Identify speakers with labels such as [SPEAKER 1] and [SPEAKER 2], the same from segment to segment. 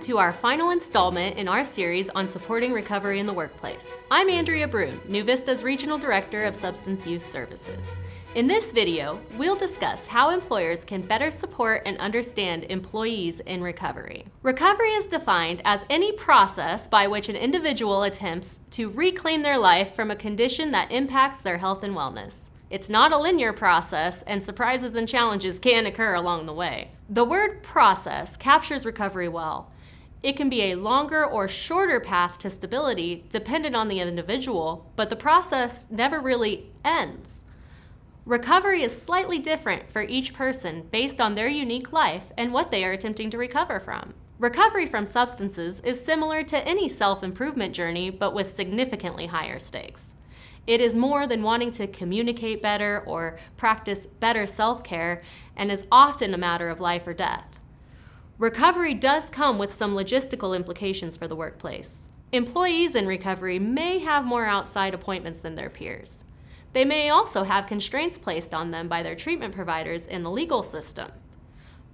[SPEAKER 1] to our final installment in our series on supporting recovery in the workplace. I'm Andrea Brune, New Vista's Regional Director of Substance Use Services. In this video, we'll discuss how employers can better support and understand employees in recovery. Recovery is defined as any process by which an individual attempts to reclaim their life from a condition that impacts their health and wellness. It's not a linear process, and surprises and challenges can occur along the way. The word process captures recovery well. It can be a longer or shorter path to stability dependent on the individual, but the process never really ends. Recovery is slightly different for each person based on their unique life and what they are attempting to recover from. Recovery from substances is similar to any self-improvement journey, but with significantly higher stakes. It is more than wanting to communicate better or practice better self-care, and is often a matter of life or death. Recovery does come with some logistical implications for the workplace. Employees in recovery may have more outside appointments than their peers. They may also have constraints placed on them by their treatment providers in the legal system.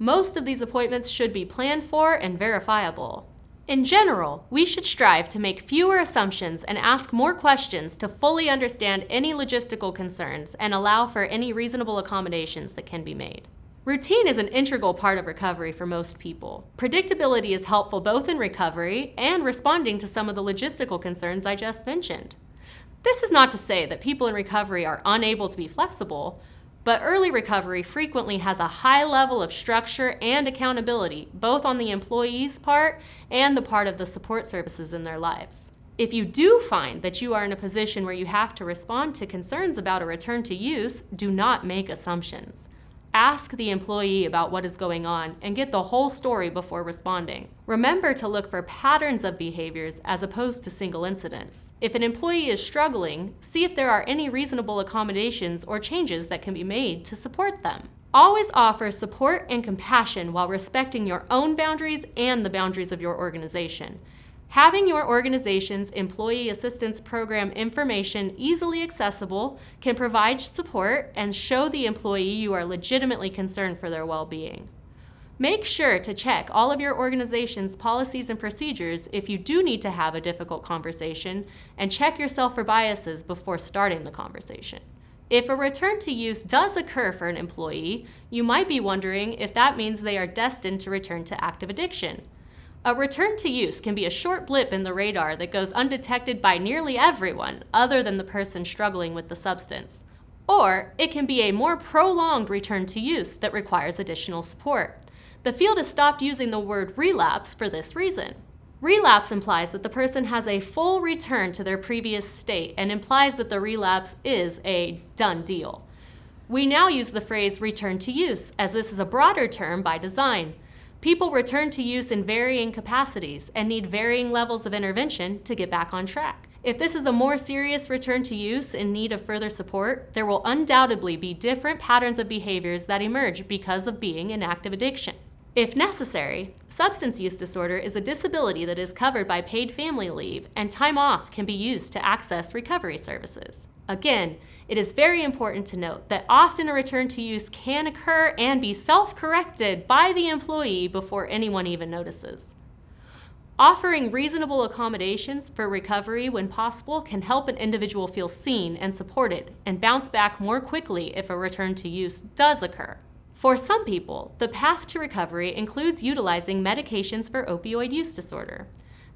[SPEAKER 1] Most of these appointments should be planned for and verifiable. In general, we should strive to make fewer assumptions and ask more questions to fully understand any logistical concerns and allow for any reasonable accommodations that can be made. Routine is an integral part of recovery for most people. Predictability is helpful both in recovery and responding to some of the logistical concerns I just mentioned. This is not to say that people in recovery are unable to be flexible, but early recovery frequently has a high level of structure and accountability, both on the employee's part and the part of the support services in their lives. If you do find that you are in a position where you have to respond to concerns about a return to use, do not make assumptions. Ask the employee about what is going on and get the whole story before responding. Remember to look for patterns of behaviors as opposed to single incidents. If an employee is struggling, see if there are any reasonable accommodations or changes that can be made to support them. Always offer support and compassion while respecting your own boundaries and the boundaries of your organization. Having your organization's employee assistance program information easily accessible can provide support and show the employee you are legitimately concerned for their well-being. Make sure to check all of your organization's policies and procedures if you do need to have a difficult conversation, and check yourself for biases before starting the conversation. If a return to use does occur for an employee, you might be wondering if that means they are destined to return to active addiction. A return to use can be a short blip in the radar that goes undetected by nearly everyone other than the person struggling with the substance. Or it can be a more prolonged return to use that requires additional support. The field has stopped using the word relapse for this reason. Relapse implies that the person has a full return to their previous state and implies that the relapse is a done deal. We now use the phrase return to use, as this is a broader term by design. People return to use in varying capacities and need varying levels of intervention to get back on track. If this is a more serious return to use in need of further support, there will undoubtedly be different patterns of behaviors that emerge because of being in active addiction. If necessary, substance use disorder is a disability that is covered by paid family leave, and time off can be used to access recovery services. Again, it is very important to note that often a return to use can occur and be self-corrected by the employee before anyone even notices. Offering reasonable accommodations for recovery when possible can help an individual feel seen and supported and bounce back more quickly if a return to use does occur. For some people, the path to recovery includes utilizing medications for opioid use disorder.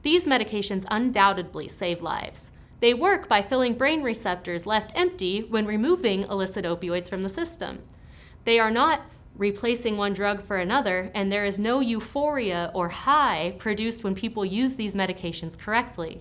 [SPEAKER 1] These medications undoubtedly save lives. They work by filling brain receptors left empty when removing illicit opioids from the system. They are not replacing one drug for another, and there is no euphoria or high produced when people use these medications correctly.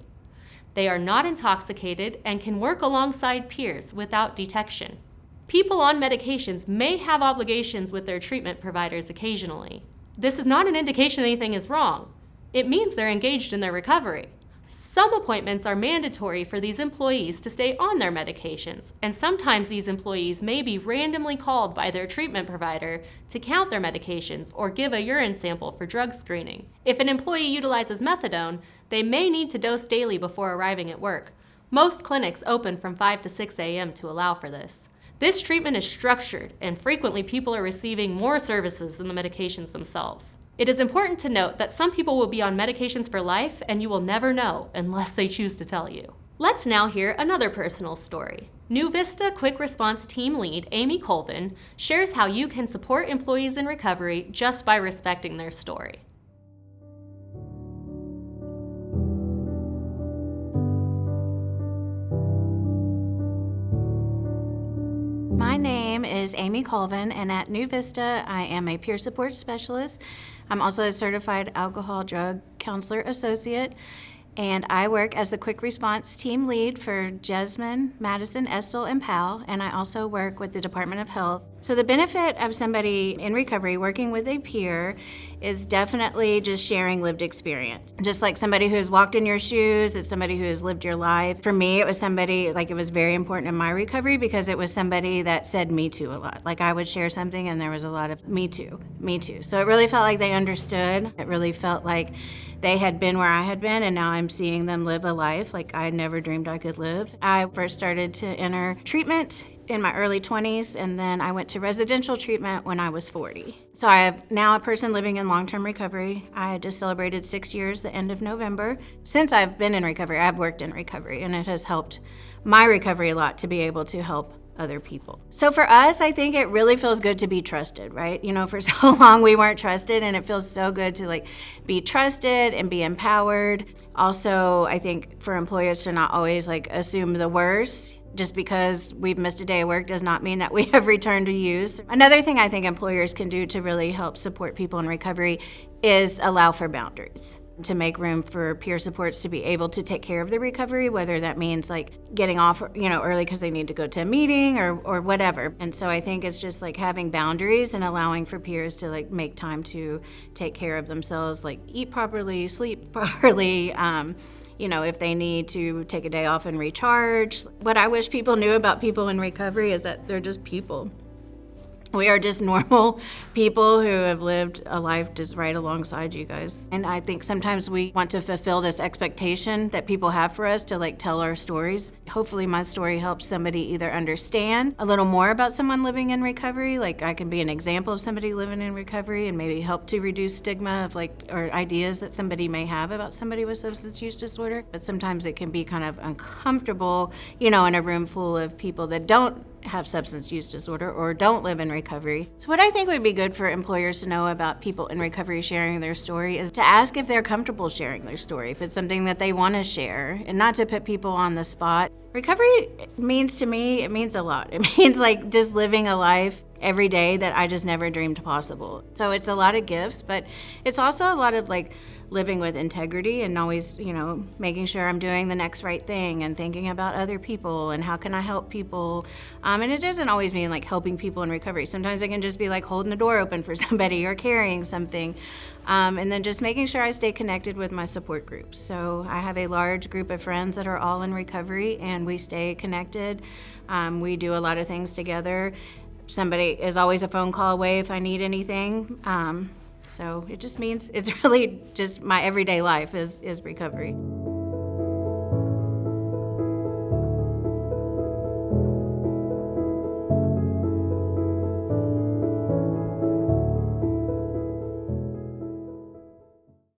[SPEAKER 1] They are not intoxicated and can work alongside peers without detection. People on medications may have obligations with their treatment providers occasionally. This is not an indication anything is wrong. It means they're engaged in their recovery. Some appointments are mandatory for these employees to stay on their medications, and sometimes these employees may be randomly called by their treatment provider to count their medications or give a urine sample for drug screening. If an employee utilizes methadone, they may need to dose daily before arriving at work. Most clinics open from 5 to 6 a.m. to allow for this. This treatment is structured, and frequently people are receiving more services than the medications themselves. It is important to note that some people will be on medications for life and you will never know unless they choose to tell you. Let's now hear another personal story. New Vista Quick Response Team Lead Amy Colvin shares how you can support employees in recovery just by respecting their story.
[SPEAKER 2] My name is Amy Colvin, and at New Vista, I am a peer support specialist. I'm also a certified alcohol drug counselor associate, and I work as the quick response team lead for Jessamine, Madison, Estill, and Powell, and I also work with the Department of Health. So the benefit of somebody in recovery working with a peer is definitely just sharing lived experience. Just like somebody who's walked in your shoes, it's somebody who has lived your life. For me, it was somebody, like, it was very important in my recovery because it was somebody that said me too a lot. Like, I would share something and there was a lot of me too, me too. So it really felt like they understood. It really felt like they had been where I had been, and now I'm seeing them live a life like I never dreamed I could live. I first started to enter treatment in my early 20s, and then I went to residential treatment when I was 40. So I am now a person living in long-term recovery. I just celebrated 6 years the end of November. Since I've been in recovery, I've worked in recovery, and it has helped my recovery a lot to be able to help other people. So for us, I think it really feels good to be trusted, right? You know, for so long we weren't trusted, and it feels so good to be trusted and be empowered. Also, I think for employers to not always assume the worst. Just because we've missed a day of work does not mean that we have returned to use. Another thing I think employers can do to really help support people in recovery is allow for boundaries, to make room for peer supports to be able to take care of the recovery, whether that means getting off early because they need to go to a meeting or whatever. And so I think it's just having boundaries and allowing for peers to make time to take care of themselves, eat properly, sleep properly, if they need to take a day off and recharge. What I wish people knew about people in recovery is that they're just people. We are just normal people who have lived a life just right alongside you guys. And I think sometimes we want to fulfill this expectation that people have for us to tell our stories. Hopefully my story helps somebody either understand a little more about someone living in recovery, I can be an example of somebody living in recovery and maybe help to reduce stigma of or ideas that somebody may have about somebody with substance use disorder. But sometimes it can be kind of uncomfortable, in a room full of people that don't have substance use disorder or don't live in recovery. So what I think would be good for employers to know about people in recovery sharing their story is to ask if they're comfortable sharing their story, if it's something that they want to share, and not to put people on the spot. Recovery means to me, it means a lot. It means just living a life every day that I just never dreamed possible. So it's a lot of gifts, but it's also a lot of living with integrity and always, making sure I'm doing the next right thing and thinking about other people and how can I help people. And it doesn't always mean helping people in recovery. Sometimes it can just be holding the door open for somebody or carrying something. And then just making sure I stay connected with my support groups. So I have a large group of friends that are all in recovery, and we stay connected. We do a lot of things together. Somebody is always a phone call away if I need anything. So it just means it's really just my everyday life is recovery.